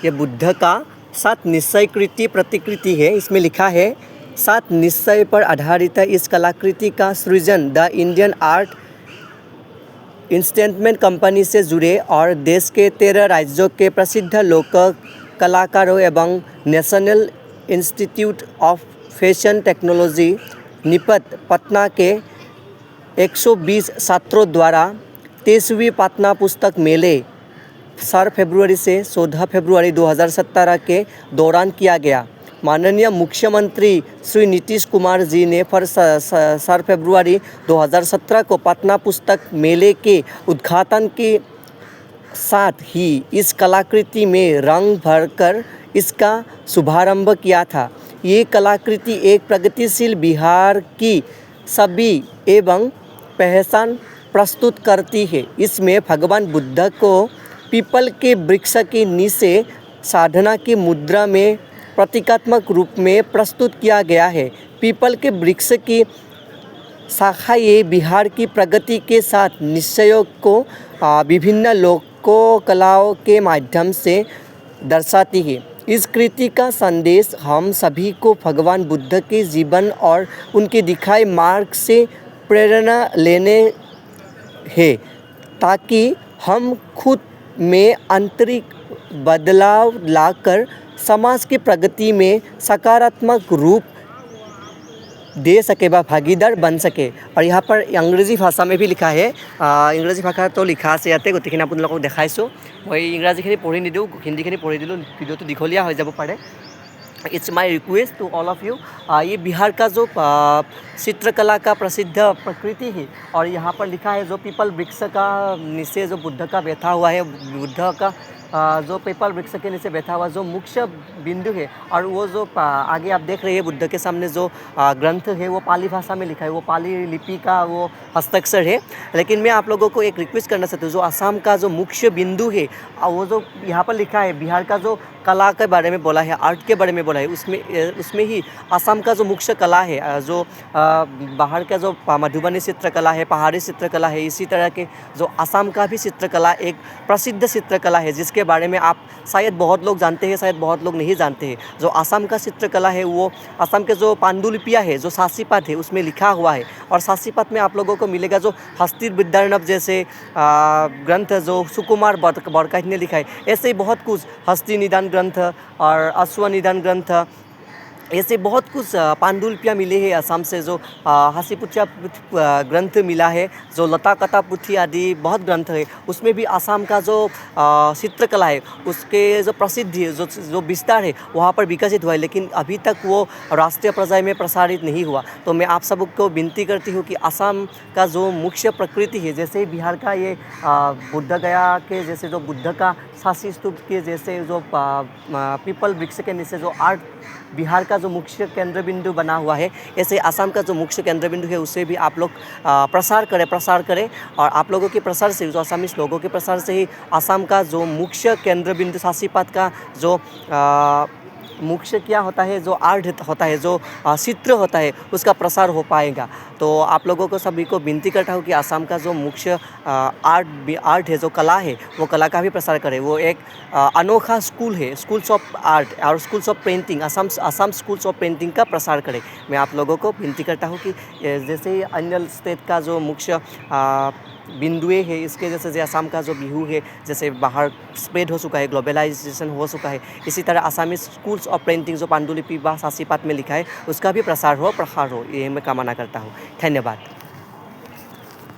ये बुद्ध का 7 निश्चय कृति प्रतिकृति है। इसमें लिखा है 7 निश्चय पर आधारित है इस कलाकृति का सृजन द इंडियन आर्ट इंस्टेंटमेंट कंपनी से जुड़े और देश के 13 राज्यों के प्रसिद्ध लोक कलाकारों एवं national institute of fashion technology NIFT Patna के 120 छात्रों द्वारा 23वीं पटना पुस्तक मेले 4 फरवरी से 14 फरवरी 2017 के दौरान किया गया। माननीय मुख्यमंत्री श्री नीतीश कुमार जी ने 4 फरवरी 2017 को पटना पुस्तक मेले के उद्घाटन के साथ ही इस कलाकृति में रंग भरकर इसका शुभारंभ किया था। ये कलाकृति एक प्रगतिशील बिहार की छवि एवं पहचान प्रस्तुत करती है। इसमें भगवान बुद्ध को पीपल के वृक्ष के नीचे साधना की मुद्रा में प्रतीकात्मक रूप में प्रस्तुत किया गया है। पीपल के वृक्ष की शाखाएं बिहार की प्रगति के साथ निश्चयों को विभिन्न लोक कलाओं के माध्यम से दर्शाती है। इस कृति का संदेश हम सभी को भगवान बुद्ध के जीवन और उनके दिखाए मार्ग से प्रेरणा लेने है ताकि हम खुद में आंतरिक बदलाव लाकर समाज की प्रगति में सकारात्मक रूप दे सके व भागीदार बन सके। और यहाँ पर अंग्रेजी भाषा में भी लिखा है। इंग्राजी भाषा तो लिखा আছে ইয়াতে গোটেইখিনি আপোনালোকক দেখাইছোঁ। মই ইংৰাজীখিনি পঢ়ি নিদিওঁ, হিন্দীখিনি পঢ়ি দিলোঁ, ভিডিঅ'টো দীঘলীয়া হৈ যাব পাৰে। It's my request to all of you. ये बिहार का जो चित्रकला का प्रसिद्ध प्रकृति है और यहाँ पर लिखा है जो पीपल वृक्ष का नीचे जो बुद्ध का बैठा हुआ है, बुद्ध का जो पीपल वृक्ष के नीचे बैठा हुआ जो मुख्य बिंदु है और वो जो आगे आप देख रहे हैं बुद्ध के सामने जो ग्रंथ है वो पाली भाषा में लिखा है, वो पाली लिपि का वो हस्ताक्षर है। लेकिन मैं आप लोगों को एक रिक्वेस्ट करना चाहता हूँ, जो असम का जो मुख्य बिंदु है वो जो यहाँ पर लिखा है बिहार का जो कला के बारे में बोला है, आर्ट के बारे में बोला है, उसमें ही असम का जो मुख्य कला है, जो बाहर का जो मधुबनी चित्रकला है, पहाड़ी चित्रकला है, इसी तरह के जो असम का भी चित्रकला एक प्रसिद्ध चित्रकला है जिसके बारे में आप शायद बहुत लोग जानते हैं, शायद बहुत लोग नहीं जानते हैं। जो असम का चित्रकला है वो असम के जो पांडुलिपियाँ है, जो सासीपात है उसमें लिखा हुआ है। और सासीपात में आप लोगों को मिलेगा जो हस्ती विद्यार्णव जैसे ग्रंथ जो सुकुमार बरकाइत ने लिखा है, ऐसे ही बहुत कुछ हस्ती निदान ग्रंथ और अश्वनिदान ग्रंथ, ऐसे बहुत कुछ पांडुलिपियाँ मिले हैं असम से। जो हासीपुचा ग्रंथ मिला है, जो लता कथा पुथी आदि बहुत ग्रंथ है, उसमें भी असम का जो चित्रकला है उसके जो प्रसिद्धि है, जो विस्तार है वहाँ पर विकसित हुआ है, लेकिन अभी तक वो राष्ट्रीय पर्याय में प्रसारित नहीं हुआ। तो मैं आप सबको विनती करती हूँ कि असम का जो मुख्य प्रकृति है, जैसे बिहार का ये बुद्ध गया के जैसे जो बुद्ध का शासी स्तूप के जैसे जो पीपल वृक्ष के नीचे जो आर्ट बिहार का जो मुख्य केंद्र बिंदु बना हुआ है, ऐसे असम का जो मुख्य केंद्र बिंदु है उसे भी आप लोग प्रसार करें। और आप लोगों के प्रसार से, जो असमीज लोगों के प्रसार से ही असम का जो मुख्य केंद्र बिंदु सासीपात का जो मुख्य क्या होता है, जो आर्ट होता है, जो चित्र होता है, उसका प्रसार हो पाएगा। तो आप लोगों को सभी को विनती करता हूँ कि असम का जो मुख्य आर्ट है, जो कला है, वो कला का भी प्रसार करें। वो एक अनोखा स्कूल है, स्कूल्स ऑफ आर्ट और schools of painting, Assam schools of painting का प्रसार करें। मैं आप लोगों को विनती करता हूँ कि जैसे ही अन्य स्टेट का जो मुख्य बिंदुए है, इसके जैसे असम का जो बिहू है जैसे बाहर स्प्रेड हो चुका है, ग्लोबलाइजेशन हो चुका है, इसी तरह असमी स्कूल्स ऑफ पेंटिंग जो पांडुलिपि व सासीपात में लिखा है उसका भी प्रसार हो, ये मैं कामना करता हूँ। धन्यवाद।